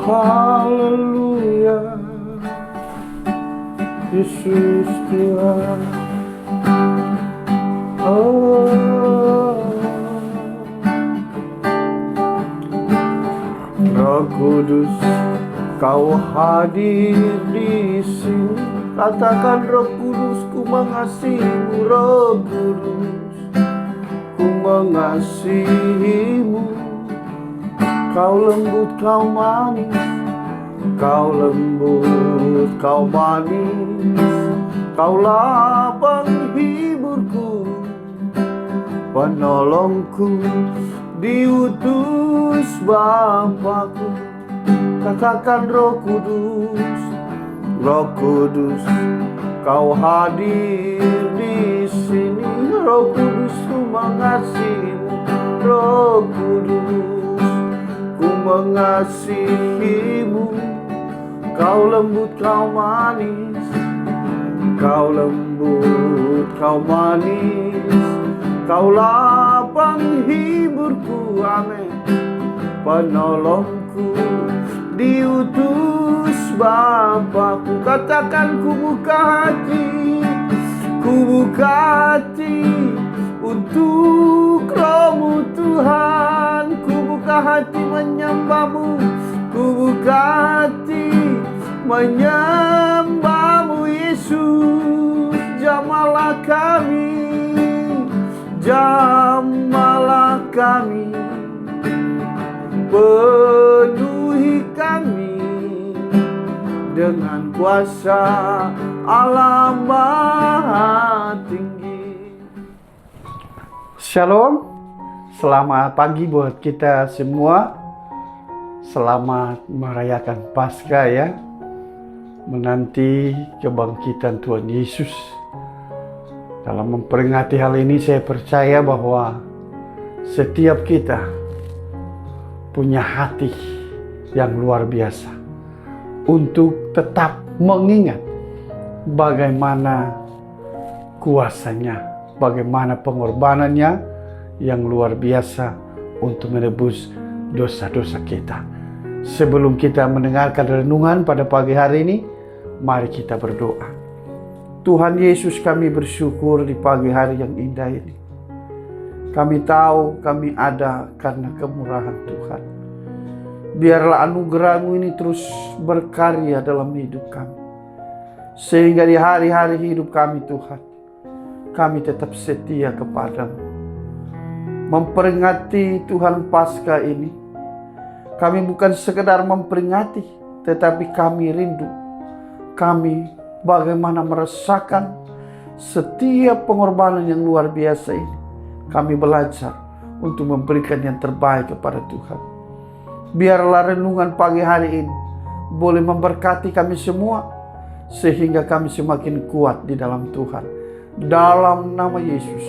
haleluya, Yesus Tuhan. Roh Kudus, Kau hadir di sini. Katakan, Roh Kudus, ku mengasihimu. Roh Kudus, ku mengasihimu. Kau lembut, Kau manis. Kau lembut, Kau manis. Kaulah penghiburku, penolongku, diutus Bapakku. Katakan, Roh Kudus, Roh Kudus, Kau hadir di sini. Roh Kudus, ku mengasihimu. Roh Kudus, ku mengasihimu. Kau lembut, Kau manis. Kau lembut, Kau manis. Kaulah penghiburku, amin, penolongku, diutus Bapakku. Katakan, ku buka hati untuk Roh-Mu Tuhan. Ku buka hati menyembah-Mu, ku buka hati menyembah-Mu Yesus. Jamalah kami, jamalah kami, penuhi kami dengan kuasa Allah Maha Tinggi. Shalom, selamat pagi buat kita semua. Selamat merayakan Paskah ya, menanti kebangkitan Tuhan Yesus. Dalam memperingati hal ini, saya percaya bahwa setiap kita punya hati yang luar biasa untuk tetap mengingat bagaimana kuasanya, bagaimana pengorbanannya yang luar biasa untuk menebus dosa-dosa kita. Sebelum kita mendengarkan renungan pada pagi hari ini, mari kita berdoa. Tuhan Yesus, kami bersyukur di pagi hari yang indah ini. Kami tahu kami ada karena kemurahan Tuhan. Biarlah anugerah-Mu ini terus berkarya dalam hidup kami. Sehingga di hari-hari hidup kami Tuhan, kami tetap setia kepada-Mu. Memperingati Tuhan Paskah ini, kami bukan sekedar memperingati, tetapi kami rindu. Kami bagaimana merasakan setiap pengorbanan yang luar biasa ini. Kami belajar untuk memberikan yang terbaik kepada Tuhan. Biarlah renungan pagi hari ini boleh memberkati kami semua, sehingga kami semakin kuat di dalam Tuhan. Dalam nama Yesus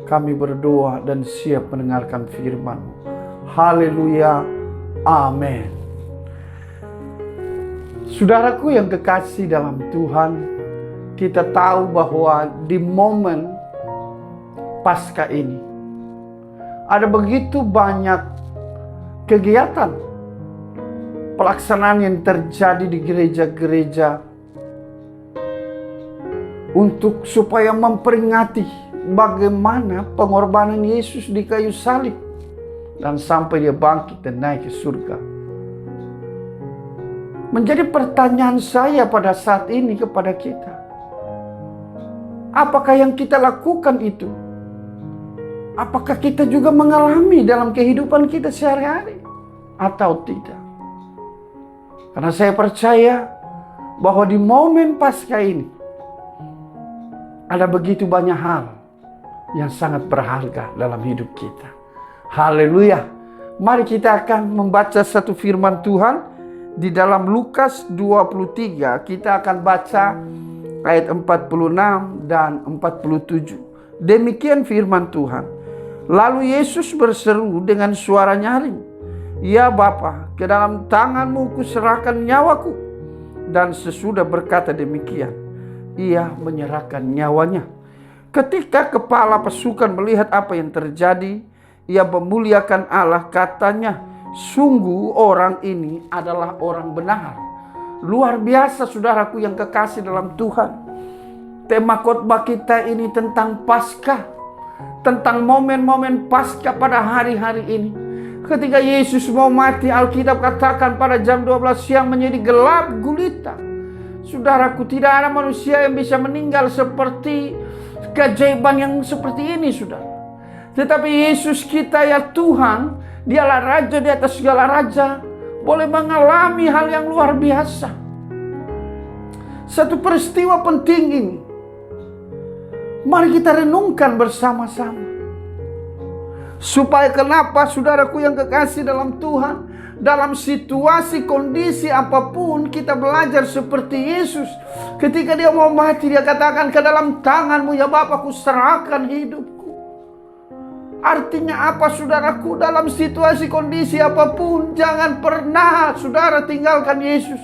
kami berdoa dan siap mendengarkan firman-Mu. Haleluya, amin. Saudaraku yang kekasih dalam Tuhan, kita tahu bahwa di momen Paskah ini ada begitu banyak kegiatan pelaksanaan yang terjadi di gereja-gereja untuk supaya memperingati bagaimana pengorbanan Yesus di kayu salib dan sampai Dia bangkit dan naik ke surga. Menjadi pertanyaan saya pada saat ini kepada kita, apakah yang kita lakukan itu? Apakah kita juga mengalami dalam kehidupan kita sehari-hari atau tidak? Karena saya percaya bahwa di momen Paskah ini ada begitu banyak hal yang sangat berharga dalam hidup kita. Haleluya. Mari kita akan membaca satu firman Tuhan di dalam Lukas 23. Kita akan baca ayat 46 dan 47. Demikian firman Tuhan. Lalu Yesus berseru dengan suara nyaring, "Ya Bapa, ke dalam tangan-Mu kuserahkan nyawaku." Dan sesudah berkata demikian, Ia menyerahkan nyawanya. Ketika kepala pasukan melihat apa yang terjadi, ia memuliakan Allah, katanya, Sungguh orang ini adalah orang benar. Luar biasa saudaraku yang kekasih dalam Tuhan. Tema khotbah kita ini tentang Paskah. Tentang momen-momen Paskah pada hari-hari ini. Ketika Yesus mau mati, Alkitab katakan pada jam 12 siang menjadi gelap gulita. Saudaraku, tidak ada manusia yang bisa meninggal seperti keajaiban yang seperti ini, saudara. Tetapi Yesus kita ya Tuhan, Dialah Raja di atas segala raja, boleh mengalami hal yang luar biasa. Satu peristiwa penting ini, mari kita renungkan bersama-sama. Supaya kenapa saudaraku yang kekasih dalam Tuhan, dalam situasi kondisi apapun kita belajar seperti Yesus. Ketika dia mau mati, dia katakan, ke dalam tanganmu ya Bapa ku serahkan hidupku. Artinya apa saudaraku? Dalam situasi kondisi apapun, jangan pernah saudara tinggalkan Yesus.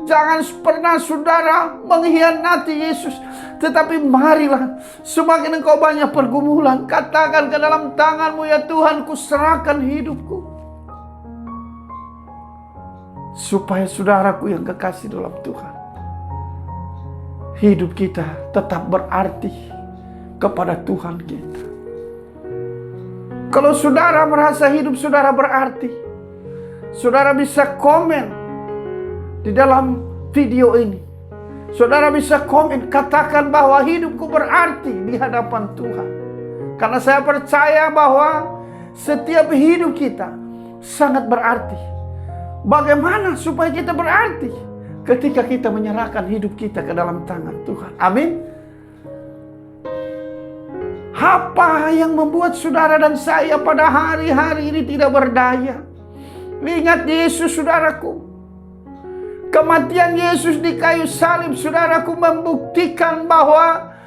Jangan pernah saudara mengkhianati Yesus. Tetapi marilah, semakin engkau banyak pergumulan, katakan, ke dalam tanganmu ya Tuhan ku serahkan hidupku. Supaya saudaraku yang kekasih dalam Tuhan, hidup kita tetap berarti kepada Tuhan kita. Kalau saudara merasa hidup saudara berarti, saudara bisa komen di dalam video ini. Saudara bisa komen, katakan bahwa hidupku berarti di hadapan Tuhan. Karena saya percaya bahwa setiap hidup kita sangat berarti. Bagaimana supaya kita berarti? Ketika kita menyerahkan hidup kita ke dalam tangan Tuhan. Amin. Apa yang membuat saudara dan saya pada hari-hari ini tidak berdaya? Ingat Yesus, saudaraku. Kematian Yesus di kayu salib, saudaraku, membuktikan bahwa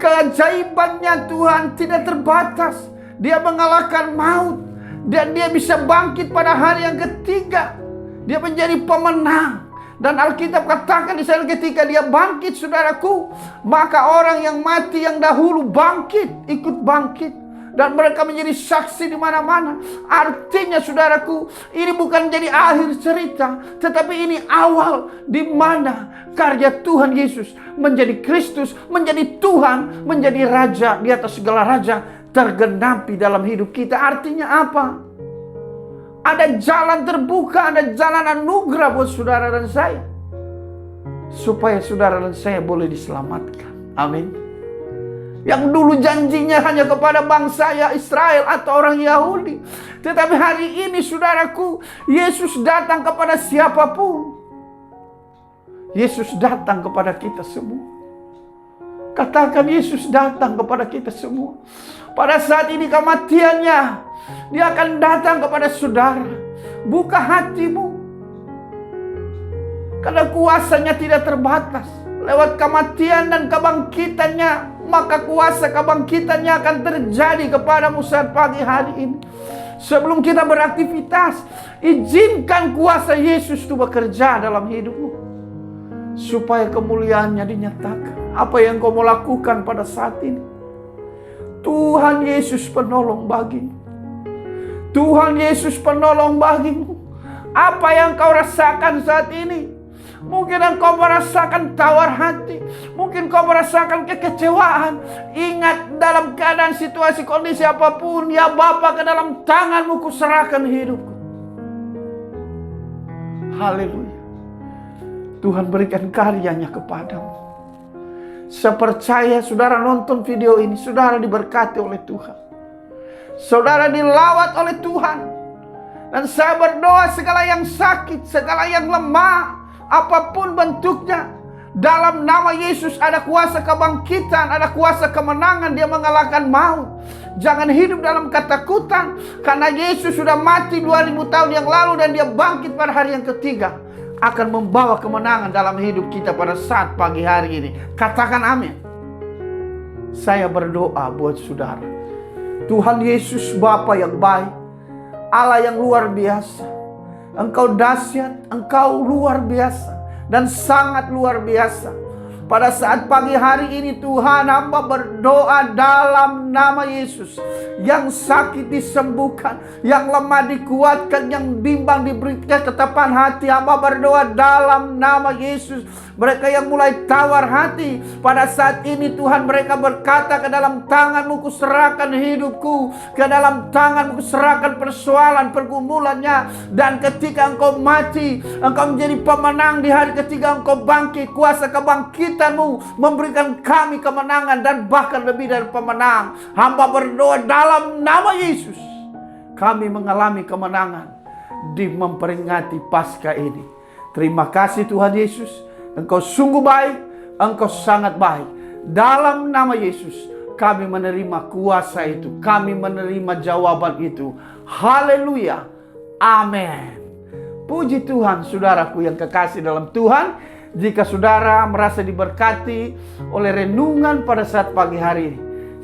keajaibannya Tuhan tidak terbatas. Dia mengalahkan maut dan dia bisa bangkit pada hari yang ketiga. Dia menjadi pemenang. Dan Alkitab katakan di sana ketika dia bangkit, saudaraku, maka orang yang mati yang dahulu bangkit, ikut bangkit. Dan mereka menjadi saksi di mana-mana. Artinya saudaraku, ini bukan jadi akhir cerita, tetapi ini awal di mana karya Tuhan Yesus menjadi Kristus, menjadi Tuhan, menjadi Raja di atas segala raja, tergenapi dalam hidup kita. Artinya apa? Ada jalan terbuka, ada jalan anugerah buat saudara dan saya. Supaya saudara dan saya boleh diselamatkan. Amin. Yang dulu janjinya hanya kepada bangsa ya Israel atau orang Yahudi. Tetapi hari ini saudaraku, Yesus datang kepada siapapun. Yesus datang kepada kita semua. Katakan, Yesus datang kepada kita semua. Pada saat ini kematiannya, dia akan datang kepada saudara. Buka hatimu. Karena kuasanya tidak terbatas. Lewat kematian dan kebangkitannya, maka kuasa kebangkitannya akan terjadi kepadamu saat pagi hari ini. Sebelum kita beraktivitas, izinkan kuasa Yesus itu bekerja dalam hidupmu. Supaya kemuliaannya dinyatakan. Apa yang kau mau lakukan pada saat ini? Tuhan Yesus penolong bagimu. Tuhan Yesus penolong bagimu. Apa yang kau rasakan saat ini? Mungkin engkau merasakan tawar hati. Mungkin kau merasakan kekecewaan. Ingat, dalam keadaan situasi kondisi apapun, ya Bapa, ke dalam tanganmu kuserahkan hidupku. Haleluya. Tuhan berikan karyanya kepadamu. Saya percaya saudara nonton video ini, saudara diberkati oleh Tuhan. Saudara dilawat oleh Tuhan. Dan saya berdoa segala yang sakit, segala yang lemah, apapun bentuknya, dalam nama Yesus ada kuasa kebangkitan, ada kuasa kemenangan. Dia mengalahkan maut. Jangan hidup dalam ketakutan, karena Yesus sudah mati 2000 tahun yang lalu dan dia bangkit pada hari yang ketiga, akan membawa kemenangan dalam hidup kita pada saat pagi hari ini. Katakan amin. Saya berdoa buat saudara. Tuhan Yesus, Bapa yang baik, Allah yang luar biasa, Engkau dahsyat, Engkau luar biasa dan sangat luar biasa. Pada saat pagi hari ini Tuhan, hamba berdoa dalam nama Yesus. Yang sakit disembuhkan, yang lemah dikuatkan, yang bimbang diberikan ketetapan hati. Hamba berdoa dalam nama Yesus. Mereka yang mulai tawar hati, pada saat ini Tuhan, mereka berkata, ke dalam tangan-Mu kuserahkan hidupku, ke dalam tangan-Mu kuserahkan persoalan, pergumulannya. Dan ketika Engkau mati, Engkau menjadi pemenang. Di hari ketiga Engkau bangkit. Kuasa kebangkitan-Mu memberikan kami kemenangan dan bahkan lebih dari pemenang. Hamba berdoa dalam nama Yesus, kami mengalami kemenangan di memperingati Paskah ini. Terima kasih Tuhan Yesus, Engkau sungguh baik, Engkau sangat baik. Dalam nama Yesus kami menerima kuasa itu, kami menerima jawaban itu. Haleluya, amin. Puji Tuhan, saudaraku yang kekasih dalam Tuhan. Jika saudara merasa diberkati oleh renungan pada saat pagi hari ini,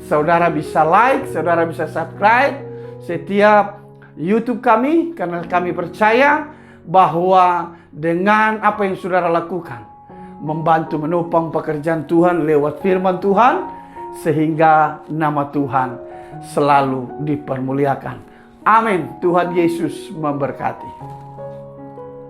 saudara bisa like, saudara bisa subscribe setiap YouTube kami, karena kami percaya bahwa dengan apa yang saudara lakukan, membantu menopang pekerjaan Tuhan lewat firman Tuhan, sehingga nama Tuhan selalu dipermuliakan. Amin. Tuhan Yesus memberkati.